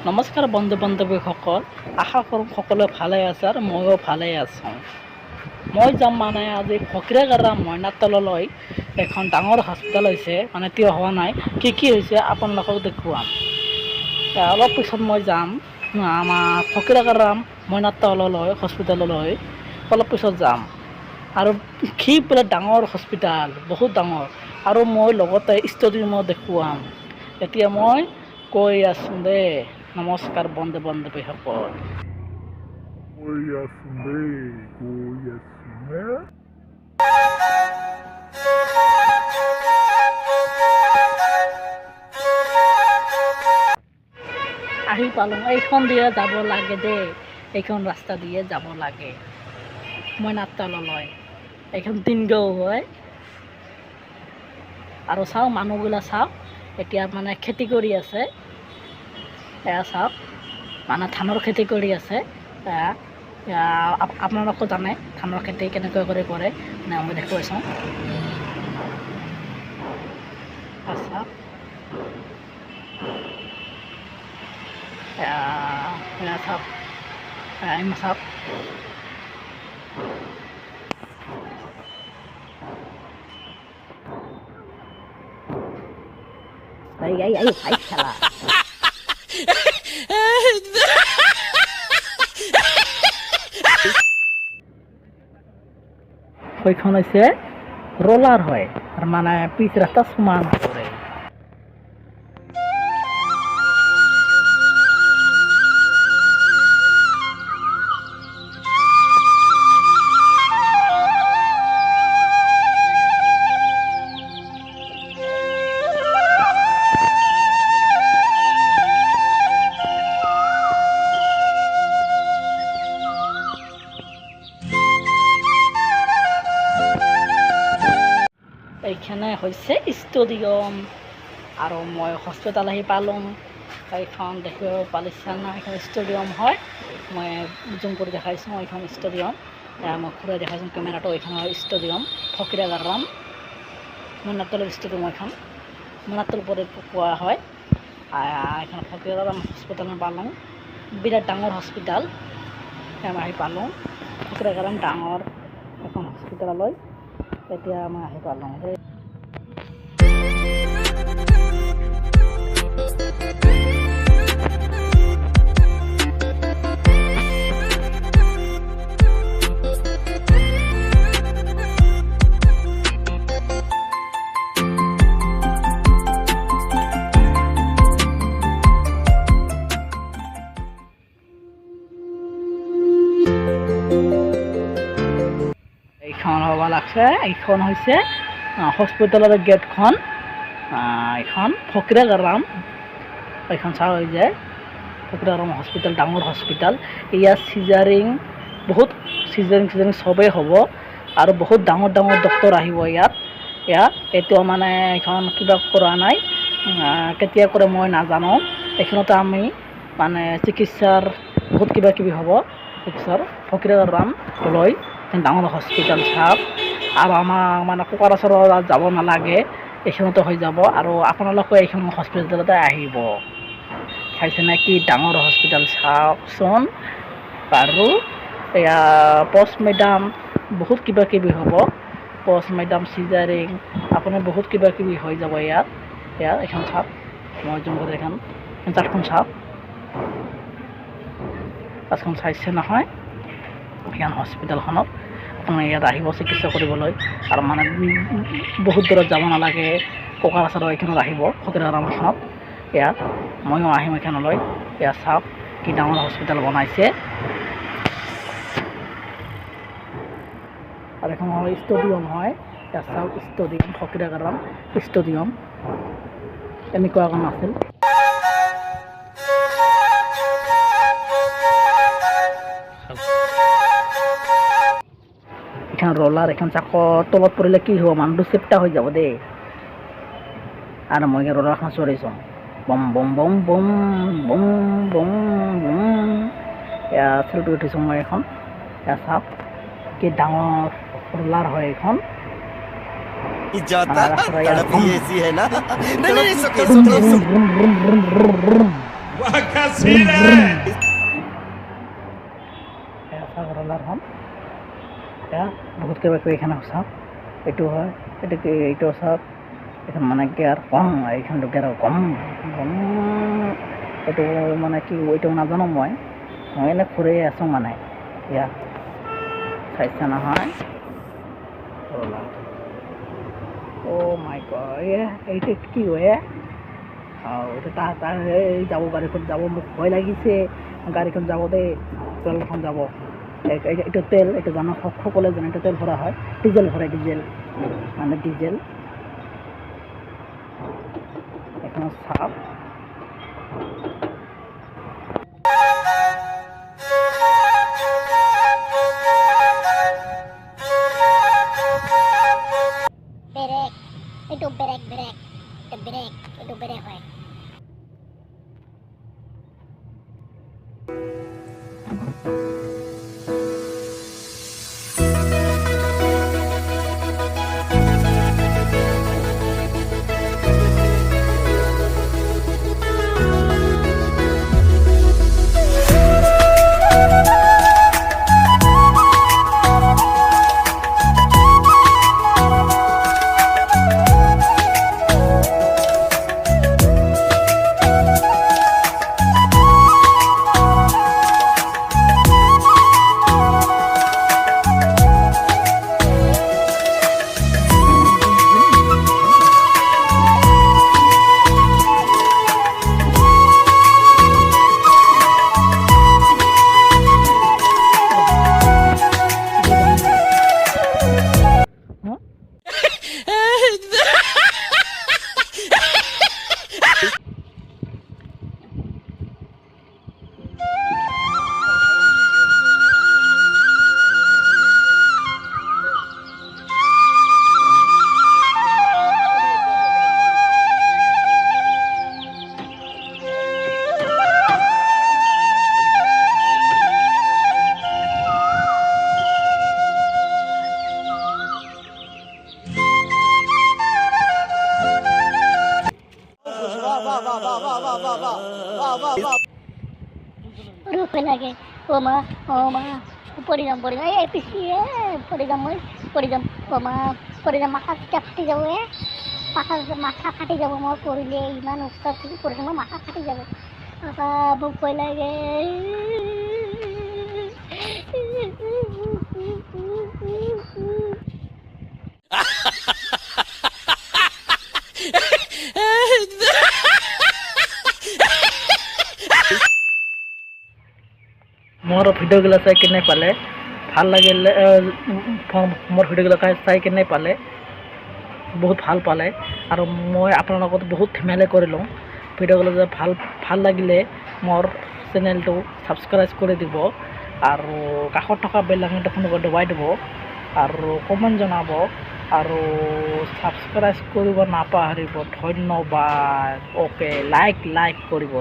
নমস্কাৰ বন্ধু বান্ধৱীসকল, আশা কৰোঁ সকলোৱে ভালে আছে আৰু ময়ো ভালে আছোঁ। মই যাম আজি ফকীৰাগাৰা মইনাতললৈ। এখন ডাঙৰ হস্পিটেল হৈছে, থিয় হোৱা নাই। কি হৈছে আপোনালোকক দেখুৱাম। অলপ পিছত মই যাম আমাৰ ফকীৰাগাৰা মইনাতললৈ হস্পিটেললৈ। অলপ পিছত যাম আৰু কি বোলে ডাঙৰ হস্পিটেল, বহুত ডাঙৰ। আৰু মই লগতে ষ্টেডিয়ামো দেখুৱাম। এতিয়া মই কৈ আছোঁ দেই। নমস্কাৰ বন্ধু বান্ধৱীসকল। কৈ আছোঁ দেই, কৈ আছোঁ নে? আহি পালোঁ। এইখন দিয়ে যাব লাগে দেই, এইখন ৰাস্তা দিয়ে যাব লাগে মইনাতললৈ। এইখন তিনগাঁও হয়। আৰু চাওক মানুহবিলাক চাওক, এতিয়া খেতি কৰি আছে। এয়া চাওক, ধানৰ খেতি কৰি আছে। আপোনালোকে জানে ধানৰ খেতি কেনেকৈ কৰি কৰে, মই দেখুৱাই চাওঁ। চাওক, চাওক, চাওক। এই খেলা সেইখন হৈছে ৰোলাৰ হয়, পিচ ৰাস্তা সমান কৰে। এইখানে হৈছে ষ্টেডিয়াম আৰু মই হস্পিটেল আহি পালোঁ। এইখন দেখিব পাৰিছে না, এইখন ষ্টেডিয়াম হয়। মই জুম কৰি দেখাইছোঁ, এইখন ষ্টেডিয়াম। মই ঘূৰাই দেখাইছোঁ কেমেৰাটো। এইখন ষ্টেডিয়াম ফকীৰাগাৰা মইনাতলৰ ষ্টেডিয়াম। এইখন মইনাতল পৰে কোৱা হয়। এইখন ফকীৰাগাৰা হস্পিটেল পালোঁ। বিৰাট ডাঙৰ হস্পিটেল আহি পালোঁ। ফকীৰাগাৰা ডাঙৰ এখন হস্পিটেললৈ এতিয়া মই আহি পালোঁ। এইখন হ'ব লাগছে, এইখন হৈছে হস্পিটেলৰ গেটখন। এইখন ফকীৰাগাৰা, এইখন চাওঁ হৈ যায় ফকীৰাগাৰা হস্পিটেল, ডাঙৰ হস্পিটেল। ইয়াত চিজাৰিং, বহুত চিজাৰিং চবেই হ'ব আৰু বহুত ডাঙৰ ডাঙৰ ডক্তৰ আহিব ইয়াত। এইটো এইখন কিবা কৰা নাই, কেতিয়া কৰে মই নাজানো। এইখনতে আমি চিকিৎসাৰ বহুত কিবা কিবি হ'ব। চিকিৎসাৰ ফকীৰাগাৰা লৈ ডাঙৰ হস্পিটেল চাওক। আৰু আমাৰ কোকৰাঝাৰ যাব নালাগে, এইখনতে হৈ যাব। আৰু আপোনালোকে এইখন হস্পিটেলতে আহিব। চাইছেনে কি ডাঙৰ হস্পিটেল চাওকচোন। আৰু এয়া পষ্ট মেডাম, বহুত কিবা কিবি হ'ব। পষ্ট মেডাম, চিজাৰিং, আপোনাৰ বহুত কিবা কিবি হৈ যাব ইয়াত। এইখন চাওক, মই জুম কৰি এইখন চাৰ্টখন চাওক। পাঁচখন চাইছে নহয় এইখন হস্পিটেলখনত। আপুনি ইয়াত আহিব চিকিৎসা কৰিবলৈ। আৰু বহুত দূৰত যাব নালাগে, কোকৰাঝাৰ এইখনত আহিব ফকীৰাগাৰাখনত। ময়ো আহিম এইখনলৈ। চাওক কি ডাঙৰ হস্পিটেল বনাইছে। আৰু এখন ষ্টেডিয়াম হয়। চাওক ষ্টেডিয়াম, ফকীৰাগাৰা ষ্টেডিয়াম এনেকুৱা এখন আছিল। এখন ৰোলাৰ, এখন চাকৰ তলত পৰিলে কি হ'ব, মানুহটো চেপ্টা হৈ যাব দেই। আৰু মই ৰোলাৰখন চৰিছোঁ, বম বম বম বম বম বম বম। চেল্ফি উঠিছোঁ মই এখন। চাওক কি ডাঙৰ ৰোলাৰ হয় এইখন। जाता तड़प ही ऐसी है ना नहीं नहीं नहीं, सो के, सो के, सो के। চাওক ৰলাৰ খন এয়া বহুত কিবা কিবি এখানে চাওক এইটো হয় এইটো চাওক এখন মানে গিয়াৰ কম এইখানটো গিয়াৰ কম কম এইটো মানে কি এইটো নাজানো মই এনে ঘূৰি আছোঁ মানে এয়া চাইছে নহয় ৰলাৰ অ' মাই গড এইটো কি হয় এইটো তাৰ যাব গাড়ীখন যাব মোক ভয় লাগিছে গাড়ীখন যাব দেই তেলখন যাব এইটো তেল এইটো জানো সকলোৱে জানে এইটো তেল ভৰা হয় ডিজেল ভৰাই ডিজেল মানে ডিজেল এখন চাপ Berek, itu berek, itu berek হয়। রূপে লাগে ও মা পড়ে যাম এই পিছিয়ে পড়ে যাম ও মা পড়ে যাম মাথা ফাটি যাব মাথা ফাটি যাব মই পড়িলে ইমান উস্তাদ থেকে পড়ে যাম মাথা ফাটি যাব বাবা মোক ভয় লাগে মোৰ ভিডিঅ'গিলা চাই কেনে পালে ভাল লাগিলে মোৰ ভিডিঅ'গিলা চাই কেনে পালে বহুত ভাল পালে আৰু মই আপোনাৰ লগত বহুত ধেমালি কৰিলোঁ ভিডিঅ'গিলা যে ভাল লাগিলে মোৰ চেনেলটো ছাবস্ক্ৰাইব কৰি দিব আৰু কাষত থকা বেল আইকনটো দবাই দিব আৰু কমেণ্ট জনাব আৰু ছাবস্ক্ৰাইব কৰিব নাপাহৰিব ধন্যবাদ অ'কে লাইক কৰিব